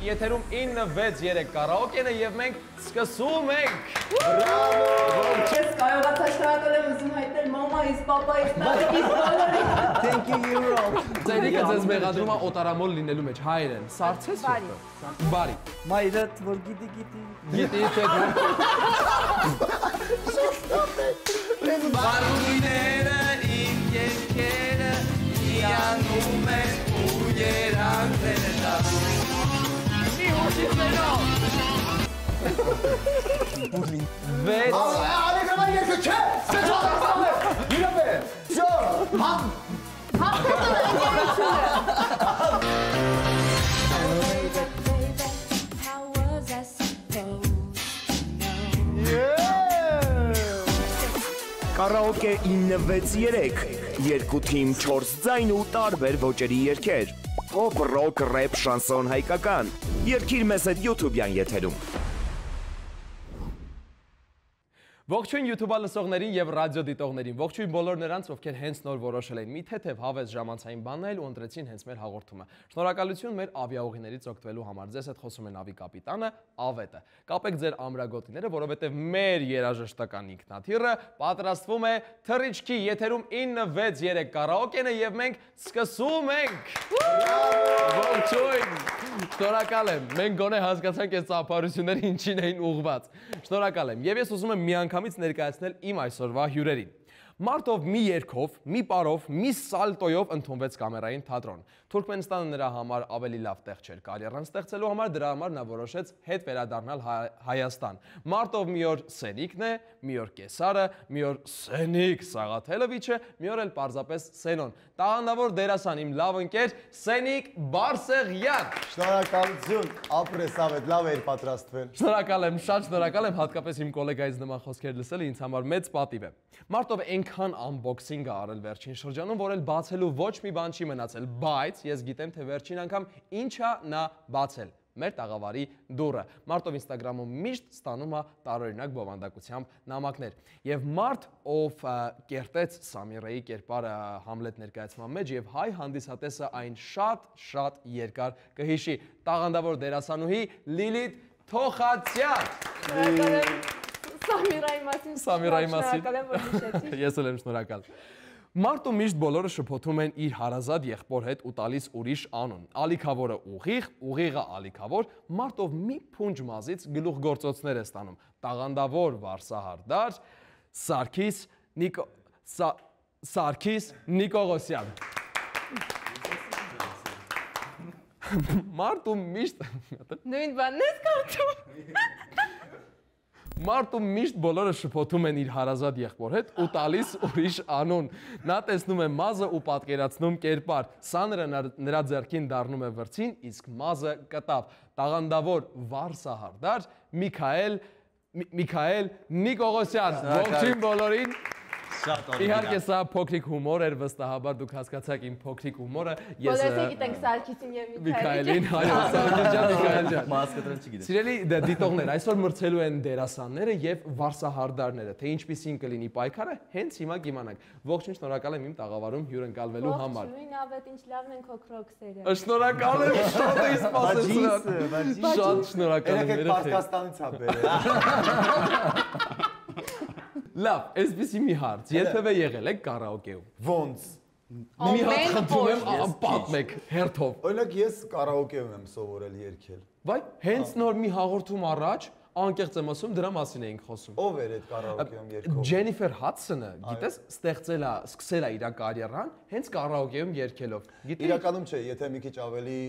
եթերում 963 կարաոկեն է եւ մենք սկսում ենք։ Բրավո։ Ես կարողացա շնորհակալ եմ ուզում հայտնել մամայիս, պապայիս, նատիկիս բոլորին։ Thank you Europe։ Ձերիկը ձեզ մեղադրում է օտարամոլ լինելու մեջ, հայերեն։ Սարցես Բարի։ Բարի։ Մայրդ որ գիտի։ Գիտի թե դու։ Բարույները իմ երկերը իանում են ու երանքները դառնում։ Մի հուշիցներով։ Վեց։ Ալեգրամա երկը չէ, սեչոտասան է, իրապ է, շո, համ։ Կարաոկե 963, երկու թիմ 4 ձայն ու տարբեր ոճերի երգեր, պոպ, ռոք, ռեփ, շանսոն, հայկական, երգիր մեզ հետ YouTube-յան եթերում։ Ողջույն YouTube-ա լսողներին եւ ռադիո դիտողներին, ողջույն բոլոր նրանց, ովքեր հենց նոր որոշել են մի թեթև հավես ժամանցային բանել ու ընտրեցին հենց մեր հաղորդումը։ Շնորհակալություն մեր ավիաուղիներից օգտվելու համար։ Ձեզ հետ խոսում է նավի կապիտանը Ավետը։ Կապեք ձեր ամրագոտիները, որովհետեւ մեր երաժշտական ինքնաթիռը պատրաստվում է թռիչքի եթերում 963 կարաոկեն է եւ մենք սկսում ենք։ Ողջույն։ Շնորհակալ եմ։ Մենք գոնե հասկացանք այս ծափարությունները ինչին էին ուղղված։ Շնորհակալ եմ։ Եվ ես ուզում եմ միանգամից ներկայացնել իմ այսօրվա հյուրերին։ Մարտով մի երգով, մի պարով, մի սալտոյով ընդունվեց կամերային թատրոն։ Թուրքմենստանը նրա համար ավելի լավ տեղ չէր կարիերան ստեղծելու համար, դրա համար նա որոշեց հետ վերադառնալ Հայաստան։ Մարտով մի օր Սենիկն է, մի օր Կեսարը, մի օր Սենիկ Սաղաթելովիչը, մի օր էլ պարզապես Սենոն։ Տաղանդավոր դերասան իմ լավ ընկեր Սենիկ Բարսեղյան։ Շնորհակալություն, ապրես Ավետ, լավ էր պատրաստվել։ Շնորհակալ եմ, շատ շնորհակալ եմ, հատկապես իմ գոլեգայից նման խոսքեր լսելը ինձ համար մեծ պատիվ է։ Մարտով այնքան անբոքսինգ է արել վերջին շրջանում, որ էլ բացելու ոչ մի բան չի մնացել, բայց ես գիտեմ, թե վերջին անգամ ինչ է նա բացել։ Մեր տաղավարի դուռը։ Մարտով Instagram-ում միշտ ստանում է տարօրինակ բովանդակությամբ նամակներ։ Եվ մարդ, ով կերտեց Սամիրեի կերպարը Համլետ ներկայացման մեջ եւ հայ հանդիսատեսը այն շատ երկար կհիշի։ Տաղանդավոր դերասանուհի Լիլիթ Թոխացյան։ Սամիրայի մասին շնորհակալ եմ, որ հիշեցի։ Ես էլ եմ շնորհակալ։ Մարտում միշտ բոլորը շփոթում են իր հարազատ եղբոր հետ ու տալիս ուրիշ անուն։ Ալիքավորը ուղիղ, ուղիղը ալիքավոր, Մարտով մի փունջ մազից գլուխգործոցներ է ստանում։ Տաղանդավոր Վարսահարդար Սարգիս Նիկողոսյան։ Մարտում միշտ Նույն բանն ես կարծում։ Մարտում միշտ բոլորը շփոթում են իր հարազատ եղբոր հետ ու տալիս ուրիշ անուն։ Նա տեսնում է մազը ու պատկերացնում կերպար։ Սաները նրա ձեռքին դառնում է վրձին, իսկ մազը կտավ։ Տաղանդավոր Վարսահարդար Միքայել Նիկողոսյան։ Ողջույն բոլորին։ Իհարկե սա փոքրիկ հումոր էր, վստահաբար դուք հասկացաք իմ փոքրիկ հումորը։ Բոլորս գիտենք Սարգիսին եւ Միքայելին, այո, Սարգիս ջան, Միքայել ջան։ Մաս կտրել չգիտես։ Սիրելի դիտողներ, այսօր մրցելու են դերասանները եւ վարսահարդարները, թե ինչպիսին կլինի պայքարը, հենց հիմա կիմանանք։ Ողջույն, շնորհակալ եմ իմ տաղավարում հյուրընկալվելու համար։ Ողջույն, Ավետ, ինչ լավն են քո քրոքսերը։ Շնորհակալ եմ, շատ էի սպասել։ Շատ շնորհակալ եմ։ Երեք Պարսկաստանից է բերել։ Լավ, այսպեսի մի հարց, երբևէ եղել եք կարաոկեում։ Ոնց։ Մի հատ խնդրում եմ, պատմեք հերթով։ Օրինակ ես կարաոկեում եմ սովորել երգել։ Վայ, հենց նոր մի հաղորդում առաջ, անկեղծ եմ ասում, դրա մասին էինք խոսում։ Ով էր այդ կարաոկեում երգող։ Ջենիֆեր Հադսոնը, գիտես, սկսել է իր կարիերան հենց կարաոկեում երգելով։ Իրականում չէ, եթե մի քիչ ավելի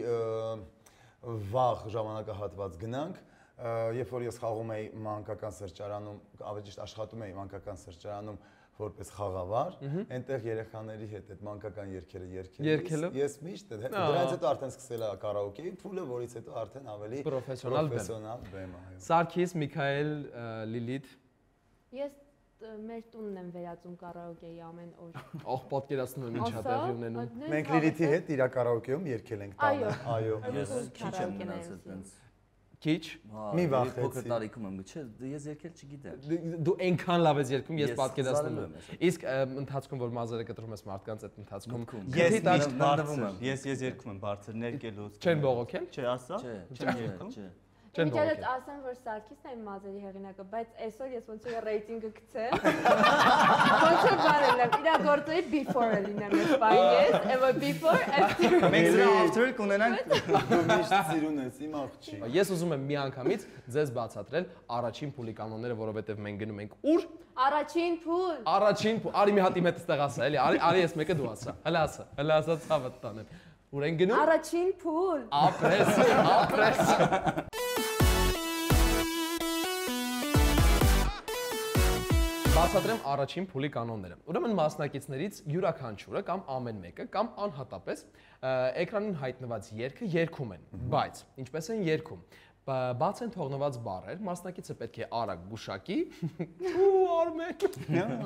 վաղ ժամանակահատված գնանք, երբ որ ես խաղում էի մանկական սրճարանում, ավելի ճիշտ աշխատում էի մանկական սրճարանում որպես խաղավար, այնտեղ երեխաների հետ այդ մանկական երգերը երգելով ես միշտ դրանից հետո արդեն սկսել է կարաոկեի փուլը, որից հետո արդեն ավելի պրոֆեսիոնալ բեմ, այո։ Սարգիս, Միքայել, Լիլիթ։ Ես մեր տունն եմ վերածում կարաոկեի ամեն օր։ Ահ, պատկերացնում եմ ինչ է տեղի ունենում։ Մենք Լիլիթի հետ իր կարաոկեում երգել ենք տանը, այո։ Ես քիչ եմ մնացել տենց։ Քիչ։ Մի վախեցի։ Փոքր տարիքում եմ, չէ, ես երկել չգիտեմ։ Դու այնքան լավ ես երգում, ես Ես պատկերացնում զարմանում եմ։ եմ Իսկ ընթացքում որ մազերը կտրում ես մարդկանց այդ ընթացքում Ես քիչ միշտ բարձր, ես երգում եմ բարձր ներկելուց։ չեն բողոքել։ Չէ, ասա։ Չէ, չէ։ Չեն Ինչպես բողոքել։ ասեմ, որ Սարգիսն է իմ մազերի հեղինակը, բայց այսօր ես ոնց որ ռեյտինգը գցեմ։ Ոնց որ բարել եմ, իր գործերի before-ը լինեմ ես բայես, ever before after։ Մենք սրա after կունենանք։ Դու միշտ սիրուն ես, իմ աղջի։ Ես ուզում եմ մի անգամից ձեզ բացատրել առաջին փուլի կանոնները, որովհետև մենք գնում ենք ուր։ Առաջին փուլ։ Առաջին փուլ, արի մի հատ իմ հետ ստեղ ասա, էլի, արի ես մեկը դու ասա։ Հələ ասա ցավը տանեմ։ Ուր են գնում։ Առաջին փուլ։ Ապրես։ Բացատրեմ առաջին փուլի կանոնները։ Ուրեմն մասնակիցներից յուրաքանչյուրը կամ ամեն մեկը կամ անհատապես էկրանին հայտնված երգը երգում են, բայց ինչպես են երգում։ Բաց են թողնված բառեր, մասնակիցը պետք է արագ գուշակի, ու Արմեն։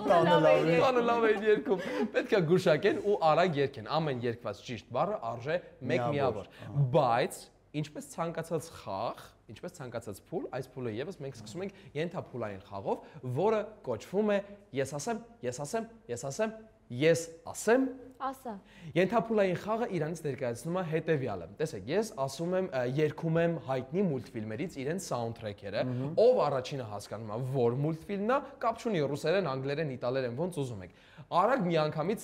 Տանը լավ է երգում։ Պետք է գուշակեն ու արագ երգեն։ Ամեն երգված ճիշտ բառը արժե 1 միավոր։ Բայց ինչպես ցանկացած խաղ, ինչպես ցանկացած փուլ, այս փուլը եւս մենք սկսում ենք ենթափուլային խաղով, որը կոչվում է ես ասեմ, ես ասեմ, ես ասեմ, ես ասեմ։ Ասա։ Ենթափուլային խաղը իրանից ներկայացնում է հետևյալը։ Տեսեք, ես ասում եմ, երգում եմ հայտնի մուլտֆիլմերից իրենց սաունդթրեքերը, ով առաջինը հասկանում է, որ մուլտֆիլմն է, կապ չունի ռուսերեն, անգլերեն, իտալերեն, ոնց ուզում եք։ Արագ միանգամից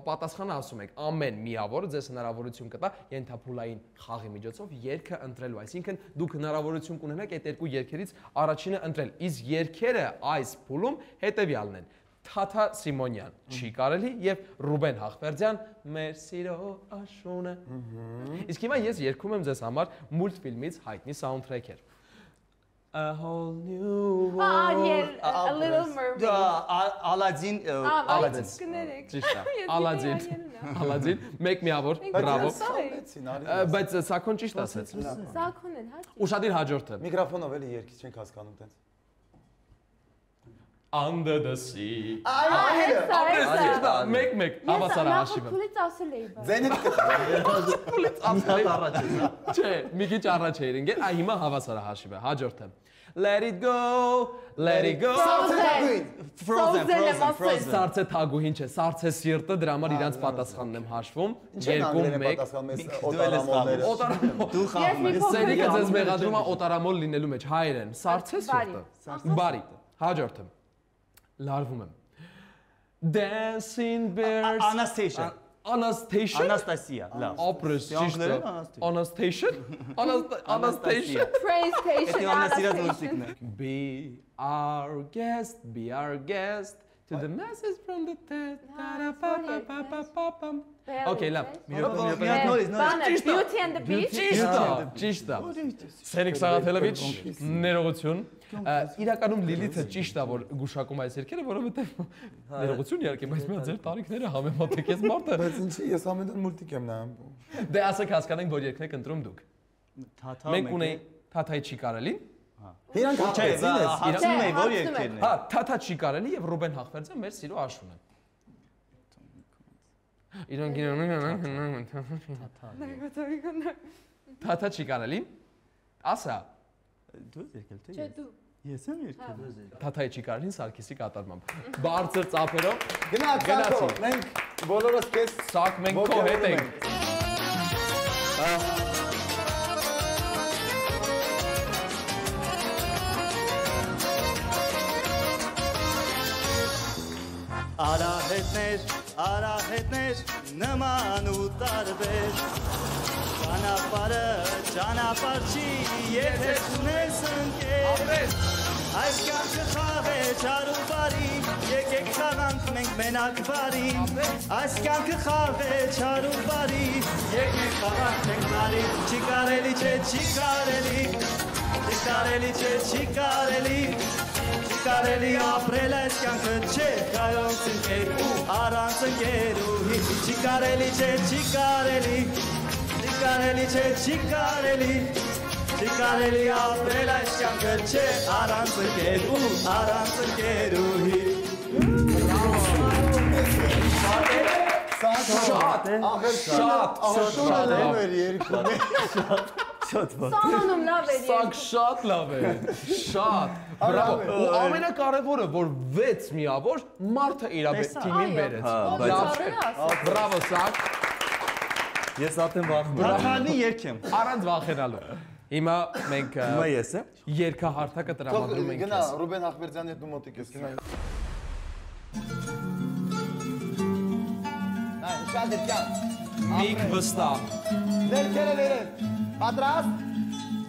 պատասխանը ասում եք, ամեն միավորը ձեզ հնարավորություն կտա ենթափուլային խաղի միջոցով երգը ընտրելու, այսինքն դուք հնարավորություն կունենաք այդ երկու երգերից առաջինը ընտրել։ Իսկ երգերը այս փուլում հետևյալն են. Թաթա Սիմոնյան, չի կարելի եւ Ռուբեն Հախվերդյան, մեր սիրո աշունը։ Իսկ հիմա ես երգում եմ ձեզ համար մուլտֆիլմից հայտնի սաունդթրեքեր։ A whole new world. A little mermaid։ Ալադին, Ալադին։ Կներեք։ Ճիշտ է։ Ալադին, մեկ միավոր, բրավո։ Բայց Սաքոն ճիշտ ասեց։ Սաքոն են, հա։ Ուշադիր հաջորդը։ Միկրոֆոնով էլի երկից չենք հասկանում տենց։ Under the sea։ Հեսա։ Մեկ, հավասար հաշիվը։ Փուլից ասել էի, բայց։ Ձենիդ Փուլից առաջ է։ Չէ, մի քիչ առաջ է իրենք։ Այ հիմա հավասար հաշիվը։ Հաջորդը։ Let it go, let it go։ Frozen։ Սարցե թագուհին չէ, սարցե սիրտը, դրա համար իրանց պատասխանն եմ հաշվում։ 2-1։ Դու խաղում ես։ Սերիկը ձեզ մեղադրում է օտարամոլ լինելու մեջ, հայերեն։ Սարցե սիրտը։ Բարի։ Հաջորդը։ Լարվում եմ։ Dancing bears։ Anastasia։ Anastasia, լավ։ Ապրես ճիշտ է։ Anastasia։ Anastasia։ Praise station։ Անասիրած Be our guest to the masses from the test. Okay, լավ։ Beauty and the Beast։ Ճիշտ է։ Սերիկ Սաղաթելովիչ, ներողություն։ Իրականում Լիլիթը ճիշտ է, որ գուշակում այս երգերը, որովհետև ներողություն իհարկե, բայց մի հատ ձեր տարիքները համեմատեք ես մարդը։ Բայց ինչի ես ամեն օր մուլտիկ եմ նայում։ Դե ասեք հասկանենք, որ երգն եք ընտրում դուք։ Մենք ունեի Թաթայի չի կարելի։ Իրանք հաճեցին ես։ Հարցնում էի, որ երկերն է։ Հա, Թաթա չի կարելի եւ Ռուբեն Հախվերդյան մեր սիրո աշուն է։ Իրանք Թաթա չի կարելի։ Ասա։ Դու երկել թե։ Չէ, դու։ Ես եմ երկել։ Թաթայի չի կարելին Սարգիսի կատարմամբ։ Բարձր ծափերով Գնացինք, մենք բոլորս քեզ Սակ մենք քո հետ ենք։ Արահետներ, նման ու տարբեր։ Ճանապարհ չի, եթե չունես ընկեր։ Այս կյանքը խաղ է չար ու բարի, եկեք խաղանք մենք մենակ բարին։ Այս կյանքը խաղ է չար ու բարի, եկեք խաղանք մենք բարի։ Չի կարելի չէ, չի կարելի, չի կարելի չէ, չի կարելի։ Կարելի ապրել այս կյանքը չէ, կայոց ընկեր ու առանց ընկերուհի։ Չի կարելի չէ, չի կարելի, չի կարելի չէ, չի կարելի, չի կարելի ապրել այս կյանքը չէ, առանց ընկեր ու առանց ընկերուհի։ Շատ Շատ Սանոնում լավ էր։ Սա շատ լավ է։ Շատ։ Բրավո։ Ու ամենակարևորը, որ 6 միավոր մարդը իր թիմին բերեց։ Լավ չէ։ Բրավո, Սակ։ Ես ատեմ վախում։ Բրավանի երկեմ։ Առանց վախենալու։ Հիմա մենք Հիմա ես եմ։ երկհարթակը տրամադրում ենք Գնա քեզ։ Ռուբեն Ախվերդյանի հետ դու մոտիկ ես գնա։ Այ շատ դեպքան։ Միք վստահ։ Ներքերը վերև։ Պատրաստ։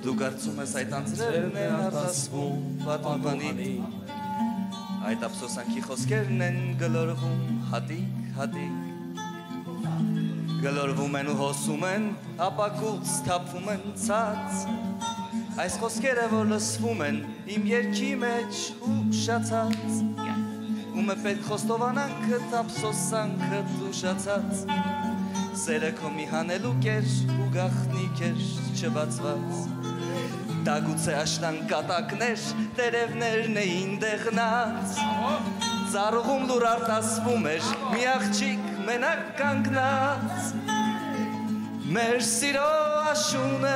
Դու կարծում ես այդ անձրևն են արտասվում պատմաբանի Այդ ափսոսանքի խոսքերն են գլորվում հատիկ Գլորվում են ու հոսում են, ապակուց թափվում են ցած Այս խոսքերը որ լսվում են իմ երգի մեջ ու շացած Ում է պետք խոստովանանքդ ափսոսանքդ ուշացած Սերը քո մի հանելուկ էր ու գախնիկ էր չբացված Դա գուցե աշնան կատակներ, տերևներն էին դեղնած Ծառուղում լուր արտասվում էր մի աղջիկ մենակ կանգնած Մեր սիրո աշունը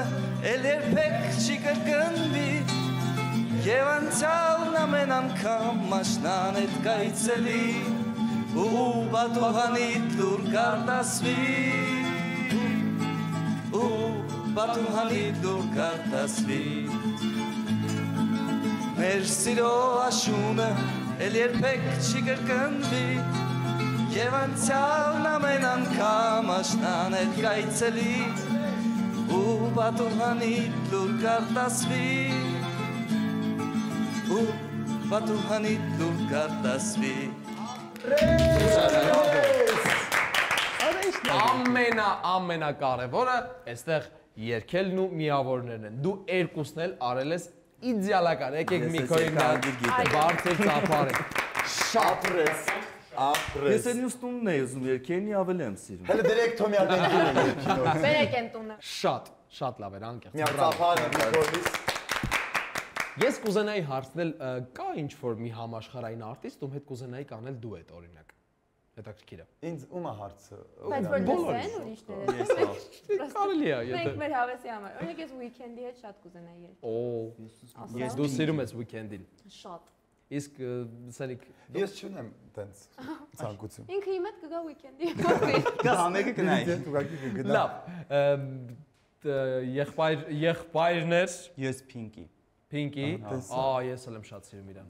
էլ երբեք չի կրկնվի Եվ անցյալն ամեն անգամ աշնան էդ կայցելի Ու բատուհանիդ լուր կարտասվի Ու բատուհանիդ լուր կարտասվի Մեր սիրո աշունը էլ երբեք չի կրկնվի Եվ անցյալն ամեն անգամ աշնան էդ կայցելի Ու բատուհանիդ լուր կարտասվի Ու բատուհանիդ լուր կարտասվի Ամենակարևորը այստեղ երկելն ու միավորներն են։ Դու երկուսն էլ արել ես իդեալական։ Եկեք Միքոյին բարձր ծափարեք։ Շատ Ես են ուստունն էի ուզում երկենի ավելի եմ սիրում։ Հələ դերեք Թոմյակին քինո։ Բերեք են տունը։ Շատ լավ էր անկեղծ։ Մի ծափարը Միքոյից։ Ես կուզենայի հարցնել, կա ինչ-որ մի համաշխարհային արտիստ, ում հետ կուզենայի կանել դուետ, օրինակ։ Հետաքրքիր է։ Ինձ ում է հարցը։ Բայց որ լսեն ուրիշները։ Կարելի է, Մենք եթե։ մեր հավեսի համար։ Օրինակ ես Weekend-ի հետ շատ կուզենայի երգել։ Օ, ես դու սիրում ես Weekend-ին։ Շատ։ Իսկ սենիկ Ես չունեմ տենց ցանկություն։ Ինքը իմ հետ կգա Weekend-ի հետ։ Գա համեկը գնայի Ուղղակի կգնա։ Լավ, եղբայրներ Ես Pinky Pinky, ես էլ եմ շատ սիրում իրան։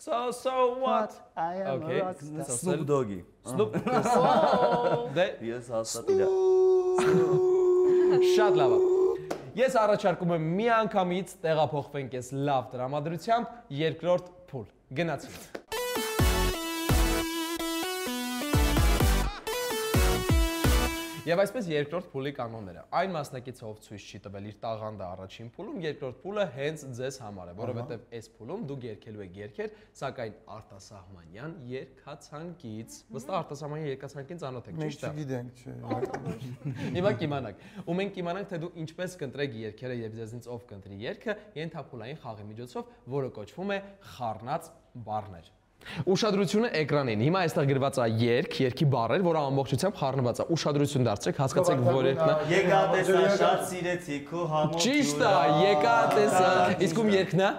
So what? I am Okay. a rockstar Snoop Doggy։ Snoop Դե Ես հաստատ իրա։ շատ լավ է։ Ես առաջարկում եմ մի անգամից տեղափոխվենք այս լավ տրամադրությամբ երկրորդ փուլ։ Գնացինք։ Եվ այսպես երկրորդ փուլի կանոնները։ Այն մասնակիցը, ով ցույց չի տվել իր տաղանդը առաջին փուլում, երկրորդ փուլը հենց ձեզ համար է, որովհետև այս փուլում դուք երգելու եք երգեր, սակայն արտասահմանյան երգացանկից։ Վստահ արտասահմանյան երգացանկին ծանոթ եք, ճիշտ է։ Չգիտենք, չէ։ Հիմա կիմանանք։ Ու մենք կիմանանք, թե դու ինչպես կընտրեք երգերը եւ ձեզնից ով կընտրի երգը ենթափուլային խաղի միջոցով, որը կոչվում է խառնած բառներ։ Ուշադրությունը էկրանին։ Հիմա այստեղ գրված է երգի բառեր, որը ամբողջությամբ խառնված է։ Ուշադրություն դարձրեք, հասկացեք, որ երգն է։ Եկա տեսա շատ սիրեցի քո համոտ Ճիշտ է, եկա տեսա։ Իսկ ում երգն է։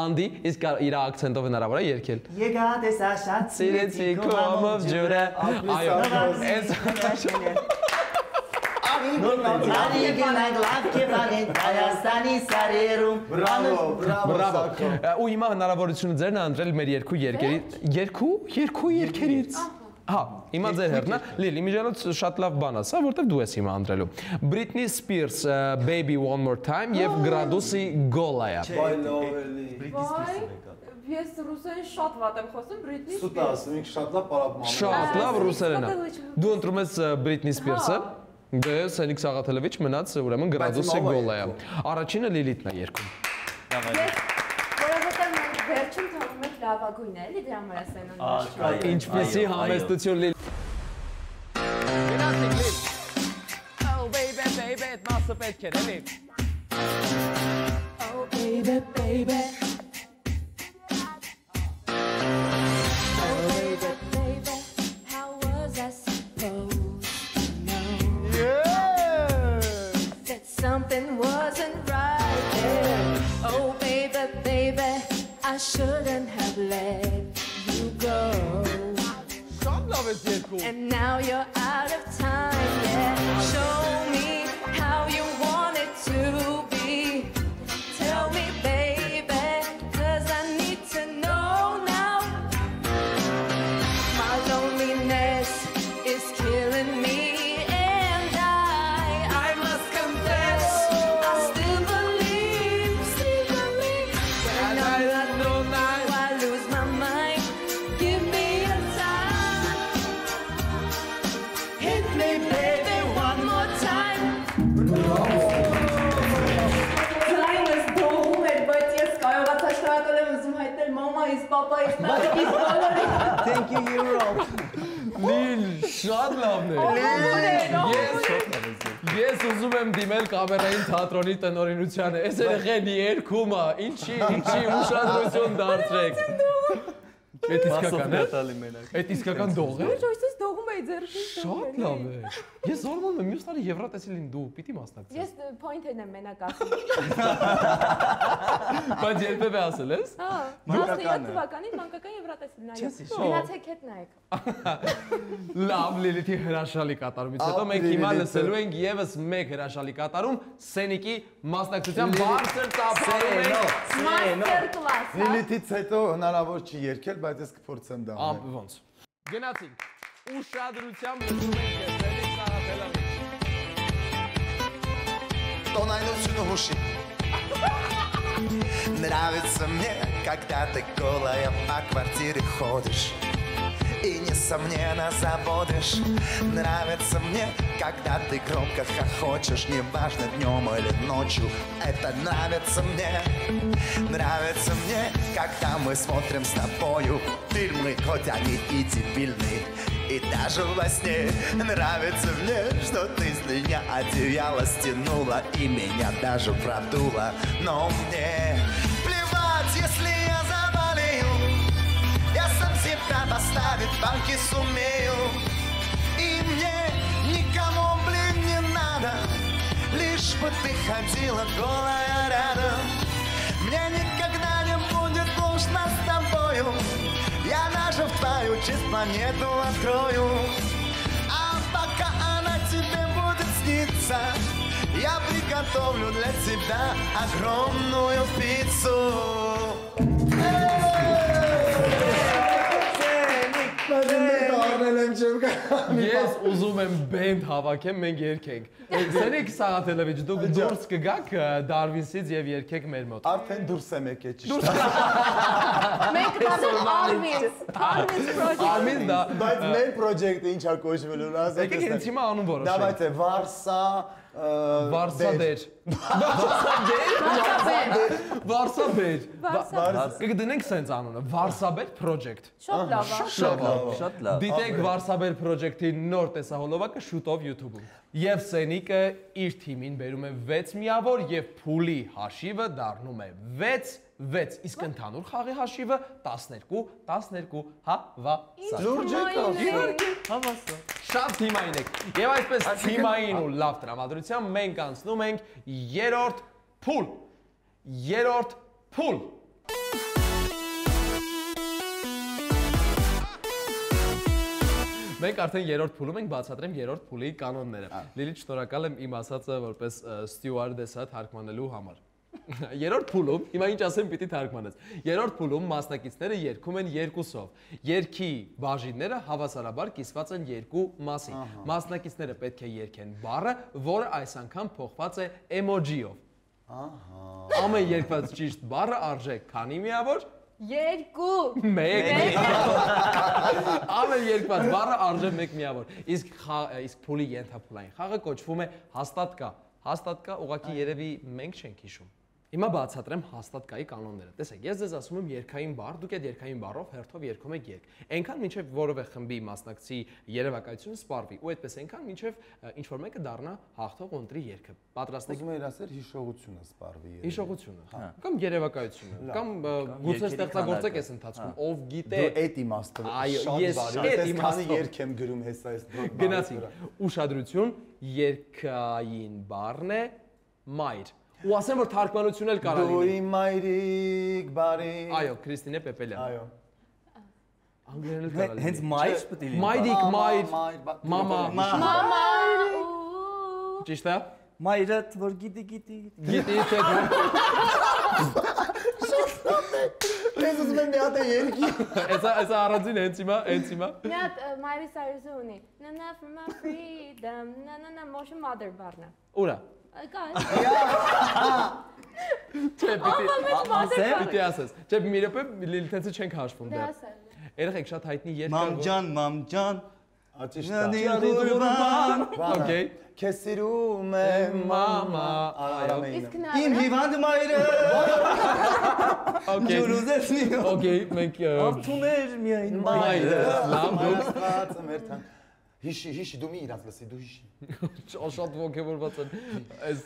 Անդի իսկ իր ակցենտով հնարավոր է երգել։ Եկա տեսա շատ Սիրեցի քո համով ջուրը։ Այո, այս Արի գնանք լավ կեվանեն Հայաստանի սարերում Բրավո։ Ու հիմա հնարավորությունը ձերն է ընտրել մեր երկու երգերի երկու երգերից։ Հա, հիմա ձեր հերթն է։ Լիլի միջանոց շատ լավ բան ասա, որտեղ դու ես հիմա ընտրելու։ Britney Spears Baby One More Time եւ Gradussi Golaya։ Ես ռուսերեն շատ վատ եմ խոսում, Britney Սուտ ասում, ինք շատ լավ պարապ։ Շատ լավ ռուսերեն է։ Դու ընտրում ես Britney Spears-ը։ Դե Սենիկ Սաղաթելևիչ մնաց ուրեմն Gradussi Golaya։ Առաջինը Լիլիթն է երգում։ Որովհետև մենք վերջում թողում ենք լավագույնը, էլի դրա համար է սենոնը։ Ինչպեսի համեստություն Լիլի։ Գնացինք Լիլ։ Oh baby baby, այդ մասը պետք է էլի։ Oh baby baby. Oh baby baby, how was I supposed to know that something wasn't right there. Oh baby, baby, I shouldn't have let you go. And now you're out of time, yeah. Show me how you want it to be. Tell me, baby, 'cause I need to know now. My loneliness is killing me, and I must confess, I still believe, when I'm not now, I lose my mind. Give me a time, hit me, baby, one more time. Ձայնս դողում էր, բայց ես կարողացա շնորհակալ եմ ուզում հայտնել մամայիս, պապայիս, տատիկիս բոլորին։ Thank you Europe։ Լիլ, շատ լավն է։ Ես ուզում եմ դիմել կամերային թատրոնի տնօրինությանը։ Այս երեխեն երգում է, ինչի ուշադրություն դարձրեք։ Այդ իսկական է։ Այդ իսկական դող է։ Ոչ, այսպես դողում էի ձեռքից։ Շատ լավ է։ Ես զարմանում եմ, մյուս տարի Եվրատեսիլին դու պիտի մասնակցես։ Ես point-ն եմ մենակ ասում։ Բայց երբևէ ասել ես։ Հա, 17 թվականին մանկական Եվրատեսիլն այո։ Գնացեք հետ նայեք։ Լավ, Լիլիթի հրաշալի կատարումից հետո մենք հիմա լսելու ենք եւս մեկ հրաշալի կատարում Սենիկի մասնակցության բարձր ծափարում ենք։ Master class։ Լիլիթից հետո հնարավոր չի երգել, բայց ես կփորձեմ դա անել։ Ոնց։ Գնացինք։ Ուշադրությամբ լսում ենք Սենիկ Սաղաթելյանի։ Տոնայնությունը հուշի Нравится мне, когда ты голая по квартире ходишь И несомненно заводишь Нравится мне, когда ты громко хохочешь Неважно днем или ночью Это нравится мне когда мы смотрим с тобою Фильмы, хоть они и дебильные И даже во сне нравится мне Что ты с меня одеяло стянула И меня даже продула Но мне плевать, если я заболею Я сам себя поставить банки сумею И мне никому, не надо Лишь бы ты ходила голая рядом Мне никогда не будет скучно с тобою Я даже в твою честь планету открою А пока она тебе будет сниться Я приготовлю для тебя огромную пиццу Ես ուզում եմ բենդ հավաքեմ, մենք երգենք։ Սենիկ Սաղաթելևիչ, դուք դուրս կգաք Դարվինսից եւ երգեք մեր մոտ։ Արդեն դուրս եմ եկել ճիշտ։ Մենք կասենք Armins project։ Արմին դա։ Բայց մեր պրոջեկտը ինչա կոչվելու ասեք։ Եկեք հենց հիմա անուն որոշենք։ Давайте Վարսաբեր։ Կգտնենք սենց անունը, Վարսաբեր project։ Շատ լավ է։ Շատ լավ։ Դիտեք Վարսաբեր project-ի նոր տեսահոլովակը շուտով YouTube-ում։ Եվ Սենիկը իր թիմին բերում է 6 միավոր եւ փուլի հաշիվը դառնում է 6, իսկ ընդհանուր խաղի հաշիվը 12 հավասար։ Լուրջ եք Հավասար։ Շատ թիմային եք։ Եվ այսպես թիմային ու լավ տրամադրությամբ մենք անցնում ենք երրորդ փուլ։ Մենք արդեն երրորդ փուլում ենք, բացատրեմ երրորդ փուլի կանոնները։ Լիլիթ, շնորհակալ եմ իմ ասածը որպես ստյուարդեսա թարգմանելու համար։ Երրորդ փուլում, հիմա ինչ ասեմ պիտի թարգմանես։ Երրորդ փուլում մասնակիցները երգում են երկուսով։ Երգի բաժինները հավասարաբար կիսված են երկու մասի։ Մասնակիցները պետք է երգեն բառը, որը այս անգամ փոխված է էմոջիով։ Ամեն երգված ճիշտ բառը արժե քանի միավոր։ 2 Մեկ Ամեն երկված բառը արժե 1 միավոր։ Իսկ փուլի ենթափուլային խաղը կոչվում է հաստատկա։ Հաստատկա ուղղակի երևի մենք չենք հիշում։ Հիմա բացատրեմ հաստատկայի կանոնները։ Տեսեք, ես ձեզ ասում եմ երգային բառ, դուք այդ երգային բառով հերթով երգում եք երգ։ Այնքան մինչև որևէ խմբի մասնակցի երևակայությունը սպառվի, ու այդպես այնքան մինչև ինչ որ մեկը դառնա հաղթող ու ընտրի երգը։ Պատրաստ եք։ Ուզում եմ ասել հիշողությունը սպառվի։ Հիշողությունը, կամ երևակայությունը, կամ գուցե ստեղծագործեք այս ընթացքում, ով գիտե։ Դու այդ իմաստով շատ բարի։ Քանի երգ եմ գրում հեսա այս։ Գնացինք։ Ուշադրություն, երգային բառն է մայր։ Ու ասեմ որ թարգմանություն էլ կարա Դու լինի։ իմ մայրիկ բարի։ Այո, Քրիստինե Պեպելյան։ Այո։ Անգլերեն էլ կարա լինի։ Հենց մայր պետք է լինի։ Մայրիկ, մայր, մամա։ Մամա։ Ճիշտ է։ Մայրդ որ գիտի։ Գիտի թե դու։ Ես ուզում եմ մի հատ երկի։ Էսա առանձին հենց հիմա։ Մի հատ Miley Cyrus-ը ունի։ Na for my freedom, na motion mother բառնը։ Ուրա։ Կա։ Չէ, Ասեմ։ պիտի ասես։ Չէ, մի րոպե Լիլիթենցը չենք հաշվում Դե դեռ։ ասել։ Երեխեք շատ հայտնի երկար։ Մամջան։ Աճիշտ։ Okay։ Քեզ սիրում եմ մամա։ Իսկ Իմ նա հիվանդ մայրը։ Okay։ Ջուրուզեսնի։ Okay, մենք Արթուներ միայն մայրը։ Լավ, դու Հիշի, դու մի իրանց լսի, դու հիշի։ շատ ոգևորված են։ Այս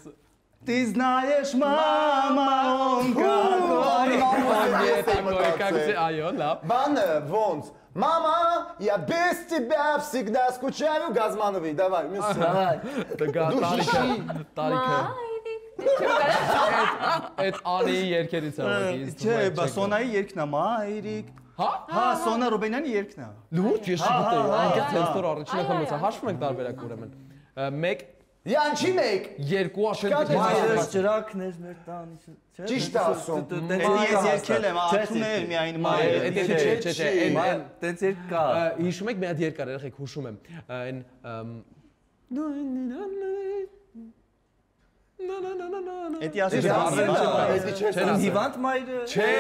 Ты знаешь, мама, он какой. Այո, լավ։ Բանը ոնց։ Мама, я без тебя всегда скучаю, Газмановի, давай, մյուս։ Տարիքը։ Այդ անի երկերից է ողի։ Չէ, բա Սոնայի երկն է, մայրիկ։ Հա։ Հա, Սոնա Ռուբենյանի երկն է։ Լուրջ ես չգիտեի։ Անկեղծ հենց որ առաջինը խմեցա։ Հաշվում ենք տարբերակ ուրեմն։ 1 Յանչի մեկ։ 2 աշել։ Մայրս ջրակներ մեր տան։ Ճիշտ ասում։ Ես երկել եմ, աթուներ միայն մայրը։ Չէ, Տենց երկ կա։ հիշում եք մի հատ երկար երեխեք հուշում եմ։ Այն Էդի ասում եմ հիվանդ մայրը։ Չէ,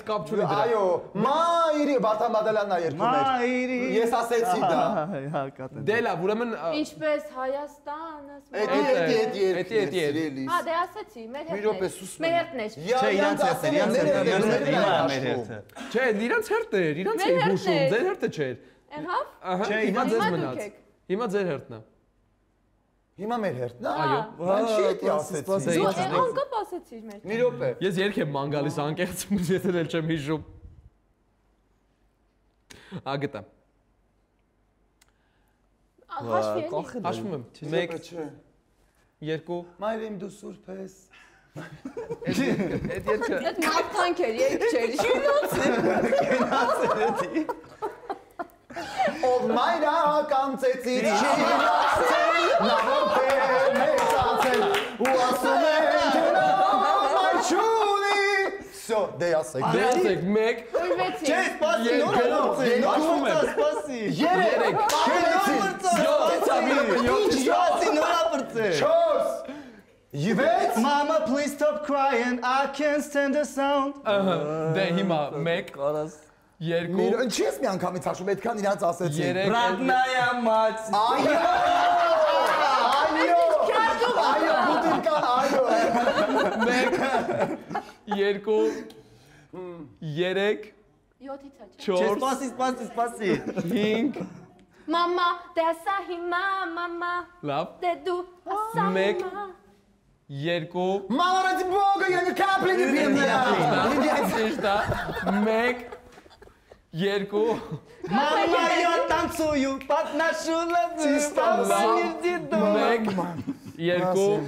կապ չունի դրա։ Այո, մայրի Վարդան Բադալյանն է երկում էր։ Մայրի։ Ես ասեցի դա։ Հա, կատեն։ Դե լավ, ուրեմն ինչպես Հայաստանը։ Էդի։ Հա, դե ասեցի, մեր Մի րոպե, հետն։ սուս Մեր հետն է։ Չէ, իրանց հերթը։ Չէ, իրանց հերթ էր, իրանց Մեր էի հերթն հուշում, էր։ ձեր հերթը չէր։ Եղավ։ Ահա, Չէ, հիմա ձեզ հիմա մնաց։ դուք եք։ Հիմա ձեր հերթն է։ Հիմա մեր հերթն է։ Այո։ Բան չի էդի ասեցի։ Դու անկապ ասեցիր մեր։ Մի րոպե։ Ես երգ եմ ման գալիս անկեղծ, ես էլ չեմ հիշում։ Ագտա։ Հաշվի։ Հաշվում եմ։ 1 2 Մայրիմ դու սուրբ ես։ Այդ երկը Այդ մարդկանք էր, երկ չէր։ Ով մայրա կանցեցից չի ասել, նա ոնց մեծացել ու ասում են թե նա մայր չունի։ Всё, դե ասեք։ Դե ասեք 1 Ուղվեցի։ Չէ, սպասի, նոր հաշվում եմ։ սպասի։ 4 Mama, please stop crying. I can't stand the sound. Դե հիմա 1 2 Ինչի՞ ես մի անգամից հաշվում, այդքան իրանց ասեցի։ 3 Родная мать. Այո, բուտիկան, այո։ 1 2 3 7-ից է, չէ։ 4 Սպասի։ 5 Մամա, դե ասա հիմա, մամա, Լավ դե դու ասա Մեկ։ հիմա։ 2 Мама, ради бога, я ни капли не пью. 1 2 Mama, я танцую под нашу лазу. 1 2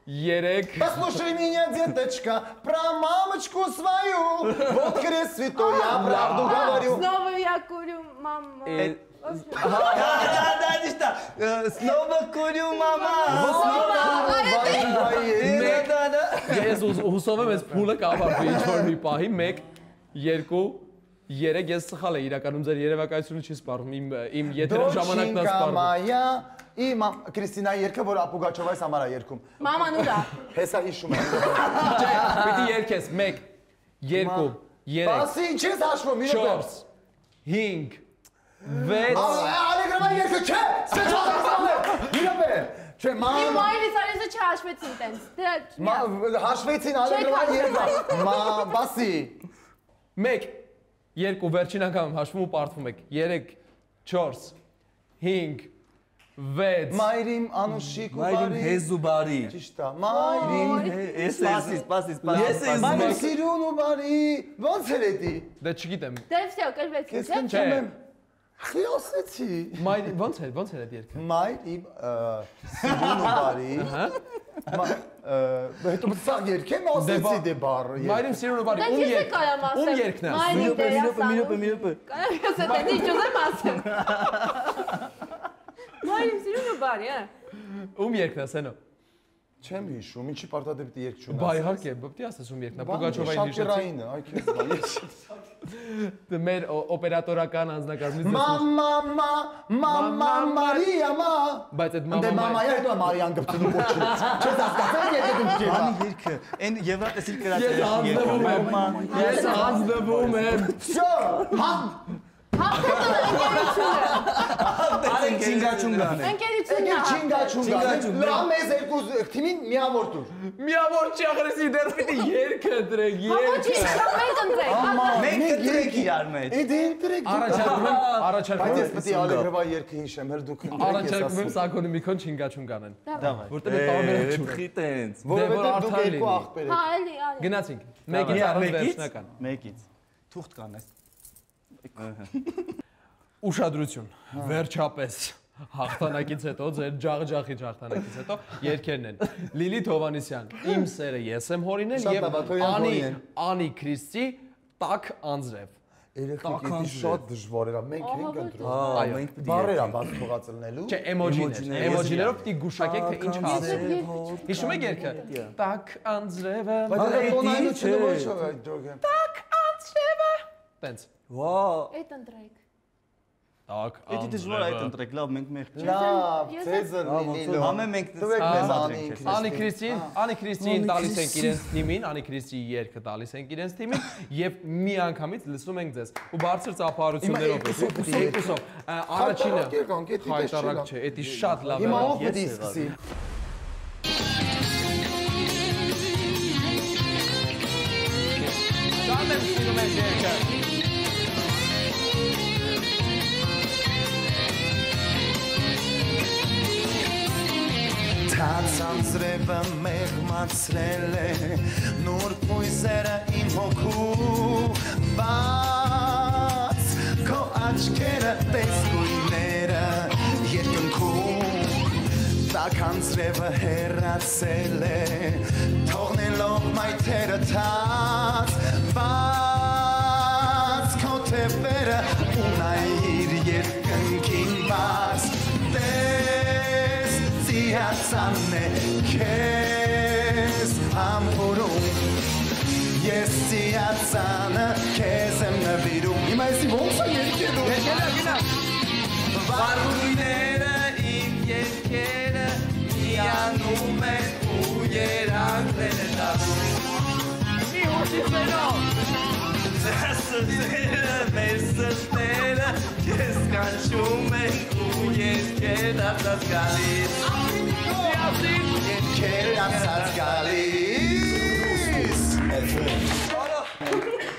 3 Послушай меня, деточка, про мамочку свою. Вот крест святой, я правду говорю. Снова я курю, мама. Да, снова курю, мама. Ես հուսով եմ ես փուլը կավարտվի ինչ-որ մի պահի 1 2 3 ես սխալ է իրականում ձեր երևակայությունը չի սպառում իմ եթերում ժամանակն է սպառում Մայա, իմ Կրիստինայի երգը, որ Ապուգաչովայից համար է երգում։ Մաման ուրա։ Հեսա հիշում եմ։ Չէ, պիտի երգես 1 2 3 Բասի ինչ ես հաշվում, մի րոպե։ 4 5 6 Ալեգրավա երգը չէ, սեչ հաշվում է։ Մի րոպե։ Չէ, Իմ մամա։ մայրից արիզը չհաշվեցին տենց։ Դրա Հաշվեցին ալեգրավա երգը։ Բասի։ 1 2 վերջին անգամ հաշվում ու պարտվում եք 3 4 5 6 Մայրիմ անուշիկ ու Մայրին բարի։ հեզ ու բարի։ Ճիշտ է։ Մայրիմ Սպասի։ Մայրիմ սիրուն ու բարի։ Ոնց էր էդի։ Դե չգիտեմ Դե վсё, կրվեցին, Ես չէ։ կնչում եմ։ Խիոսեցի։ Մայր ոնց էր այդ երգը։ Մայր իմ սիրուն ու բարի։ Հետո սա երգ եմ ասեցի դե բառը։ Մայր իմ սիրուն ու բարի ում երգն է։ Միրոպը։ Մայր իմ սիրուն ու բարի, Ում երգն է, Սենո։ Չեմ հիշում, ինչի պարտադեպ երգ չունես։ Բա իհարկե, բպտի ասես ում երգն է, Պուգաչովային հիշեցի։ Շակիրայինը, այ քեզ բալի։ Մեր օպերատորական անձնակազմից Մամա Մարիա մա։ Բայց այդ Դե մամայա հետո Մարիան գծնում ոչինչ։ Չես հասկացել եթե դու Անի ջերա։ երգը, այն Եվրատեսիլ Ես ազնվում եմ։ Всё, հա։ Արեք չինգաչունգան է։ Ընկերությունն է։ Չինգաչունգան։ Լավ մեզ երկու թիմին միավոր տուր։ Միավոր չաղրեսի դեռ պիտի երգը դրեք, Ոչինչ, մենք ընտրենք։ Մենք դրեք իրար մեջ։ Իդե ընտրեք։ Առաջարկում Բայց ես եմ պետք է ալեգրվա երգը հիշեմ, հեր դուք ընտրեք ես Առաջարկում եմ ասում։ Սակոնի մի քոն չինգաչունգան են։ Դավայ։ Որտեղ է տարբերակ չունի։ Խիտենց։ Որովհետև դուք արդար երկու լինի։ աղբեր Հա, եք։ էլի, արի։ Գնացինք։ Մեկից առանց վերջնական։ Մեկից։ Թուղթ կանես։ Ուշադրություն։ Վերջապես հաղթանակից հետո, ձեր ջաղջախի հաղթանակից հետո երկերն են։ Լիլիթ Հովանեսյան, իմ սերը ես եմ հորինել Շատ եւ լավատոյան հորին։ Անի Քրիստի տակ անձրև։ Երեխեքի շատ դժվար էր, մենք ենք ընտրում։ Այո, մենք պիտի Բարերը բաց թողածելնելու։ Չէ, էմոջիներով պիտի գուշակեք թե ինչ ասել։ Հիշում եք երգը։ Տակ անձրևը։ Բայց դա տոնայնը չնվոր չէ այդ դրոգը։ Տակ անձրևը։ Տենց։ Վա։ Այդ ընտրեք։ Տակ Էդի դժվար այդ ընտրեք, լավ մենք մեր։ Լավ, ցեզը լինելու։ Համե մենք Դուք եք մեզ Անի Քրիստին տալիս ենք իրենց թիմին, Անի Քրիստի երգը տալիս ենք իրենց թիմին եւ մի անգամից լսում ենք ձեզ։ Ու բարձր ծափահարություններով երկուսով։ Առաջինը հայտարարակ չէ, դա շատ լավ է։ Հիմա ով պետք է սկսի։ Շատ եմ սիրում այս երգը։ Ցանցրևը մեղմացրել է նոր փույսերը իմ հոգու բաց քո աչքերը տեսնույները երկնքում տաքանցրևը հեռացել է թողնելով մայթերը թաց բաց քո թևերը ունայիր երկնքին բաց Սանը քեզ ամփորում Ես ծիածանը քեզ եմ նվիրում Հիմա եսի ոնց է երկերում Գնա Վարույները իմ երկերը միանում են ու երակները դասում Մի հուշիցերով Ձասները մեր սրտները քեզ կանչում են ու երկեր ասած գալիս Երկեր ասած գալիս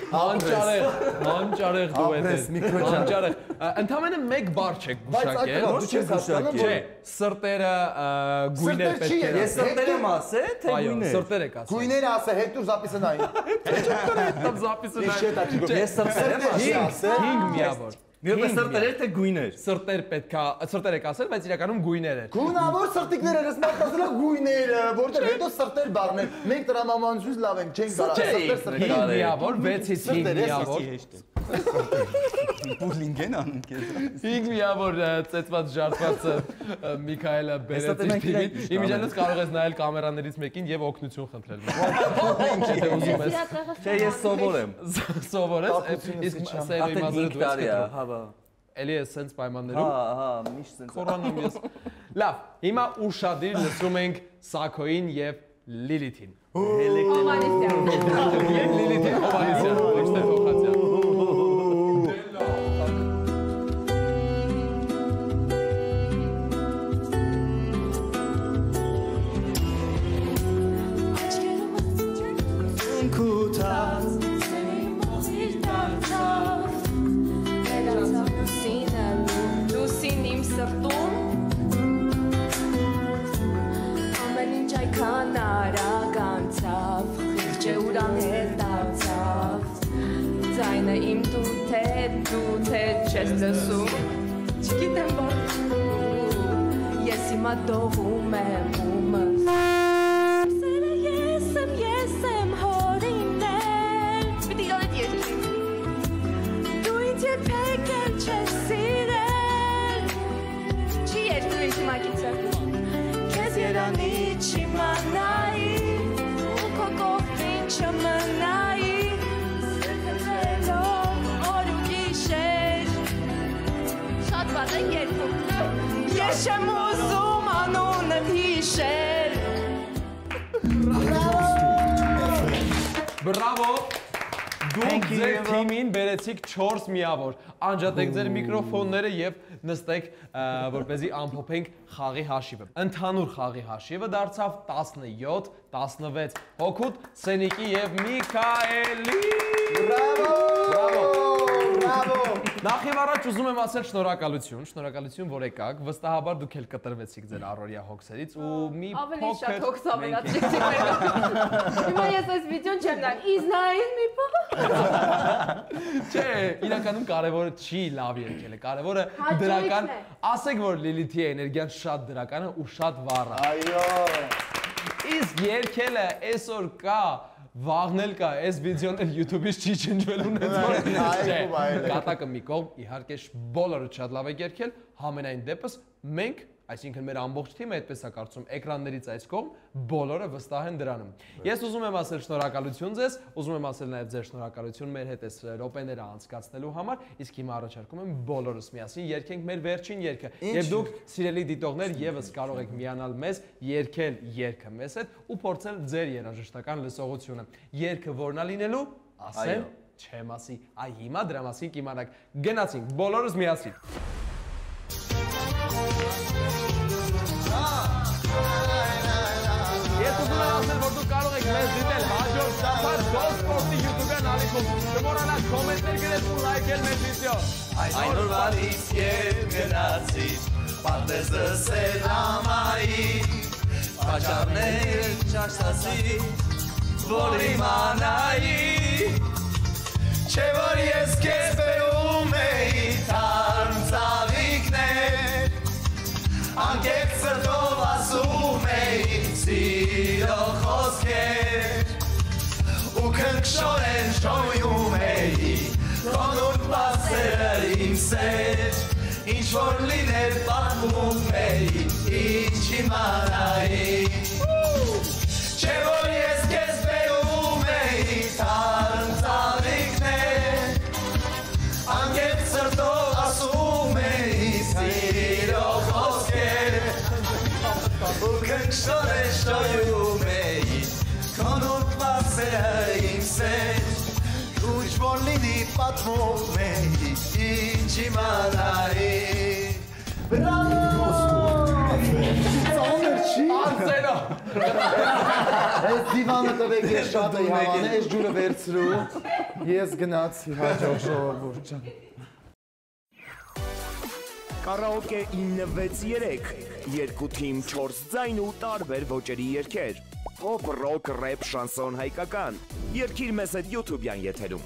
Հանճարեղ դու ես Հանճարեղ Ընդամենը մեկ բառ չեք գուշակել Բայց դու չես հասկանում Չէ, սրտերը գույներ պետք է Ես սրտեր եմ ասել, թե Այո, գույներ։ սրտեր եք ասել Գույները ասա, հետո զապիսը նային։ Տապ զապիսը Ես սրտեր եմ ասել։ 5 միավոր Մի օր սրտեր թե գույներ։ Սրտեր պետքա, սրտեր եք ասել, բայց իրականում գույներ են։ Գունավոր սրտիկները ես մտածել եմ գույները, որտեղ հետո սրտեր բառներ։ Մենք տրամամանջուց լավ ենք, չենք դարա սրտեր 5 միավոր, 6-ից 5 միավոր։ Բուլինգեն անում քեզ։ 5 միավոր ծեծված ժարտված Միքայելը բերեց իր թիմին։ Իմիջիայլոց կարող ես նայել կամերաներից մեկին եւ օգնություն խնդրել։ Եթե ուզում ես։ Չէ, ես սովոր եմ։ Սովոր ես, իսկ սերոյի մազերը դու ես կտրում։ Հա, բա։ Էլի է սենց պայմաններում։ Հա, միշտ սենց։ Կորոնում ես։ Լավ, հիմա ուշադիր լսում ենք Սակոին եւ Լիլիթին։ Հովանեսյան։ Եվ Լիլիթին Հովանեսյան, ոչ թե Թոխացյան։ Լուսին իմ սրտում ամեն ինչ այքան արագ անցավ խիղճը ուրան հետ դարձավ ձայնը իմ դու թե չես լսում Չգիտեմ որ ես հիմա դողում եմ ումս Սերը ես եմ հորինել Պիտի գալետ երկի Դու ինձ երբեք էլ չես սիրել Չի երկու ինձ մակիցը Քեզ երանի չիմանայի ու քո կողքին չմնայի Սրբելով օր ու գիշեր Շատ վատ է երկու Ես չեմ ուզում անունդ հիշել Բրավո Դուք ձեր թիմին բերեցիք 4 միավոր Անջատեք ձեր միկրոֆոնները և նստեք որպեսզի ամփոփենք խաղի հաշիվը Ընդհանուր խաղի հաշիվը դարձավ 17-16 հոգուտ Սենիկի և Միքայելի Բրավո Նախ և առաջ ուզում եմ ասել շնորհակալություն, որ եկաք, վստահաբար դուք էլ կտրվեցիք ձեր առօրյա հոգսերից ու մի Ավելի շատ հոգս ավելացրիք Հիմա ես այս վիդեոն չեմ նայ, իզ նային մի պահ Չէ, իրականում կարևորը չի լավ երկելը, կարևորը դրական, ասեք որ Լիլիթի էներգիան շատ դրական է ու շատ վառ է Այո Իսկ երկելը այսօր կա Վաղնել կա, այս վիդեոն էլ YouTube-ից չի չնջվելուն Կատակը մի կողմ, իհարկե բոլորը շատ լավ է երկել Համենայն դեպս մենք, այսինքն մեր ամբողջ թիմը այդպես է կարծում Էկրաններից այս կողմ, բոլորը վստահ են դրանում Ես ուզում եմ ասել շնորհակալություն ձեզ Ուզում եմ ասել նաև ձեր շնորհակալություն մեր հետ այս րոպեները անցկացնելու համար Իսկ հիմա առաջարկում եմ բոլորս միասին երկենք մեր վերջին երգը Եվ դուք, սիրելի դիտողներ, ևս կարող եք միանալ մեզ Երգել երգը մեզ հետ ու փորձել ձեր երաժշտական լսողությունը Երգը որն է լինելու, ասեմ, չեմ ասի Այ հիմա դրա մասին կիմանաք Գնացինք, բոլորս միասին Ես ուզում եմ ասել, որ դուք կարող եք մեզ դիտել հաջորդ շաբաթ Գոլսպորտի YouTube-յան ալիքում Չմոռանաք կոմենտներ գրել ու լայքել մեր վիդեո Այն օրվանից երբ գնացիր Պատմես դսել ամայի Պաճառներ չարսասի Որ իմանայի Չէ որ ես կեզ բերում էի Թարմ ծավիկներ Անկետ սրտով ասում էի Սիրո խոսքեր Ու քնքշորեն շոյում էի Կոնուտ պասերը իմ սեր Ինչ որ լիներ պատմում էի Ինչ իմանայի Չէ որ ես կեզ բերում էի Թարմ ծավիկներ Անկետ սրտով ասում էի Սիրո խոսքեր Ու քնքշորեն շոյում էի Կոնուտ պասերը իմ սեր Ինչ որ լինի պատմում էի Ինչ իմանայի Անցենո Այս դիվանը տվեք ես շատ էի հավանը, այս ջուրը վերցրու Ես գնացի հաջող ժողովուրդ ջան Կարաոկե 963 Երկու թիմ 4 ձայն ու տարբեր ոճերի երգեր Պոպ, ռոք, ռեփ, շանսոն, հայկական Երգիր մեզ հետ YouTube-յան եթերում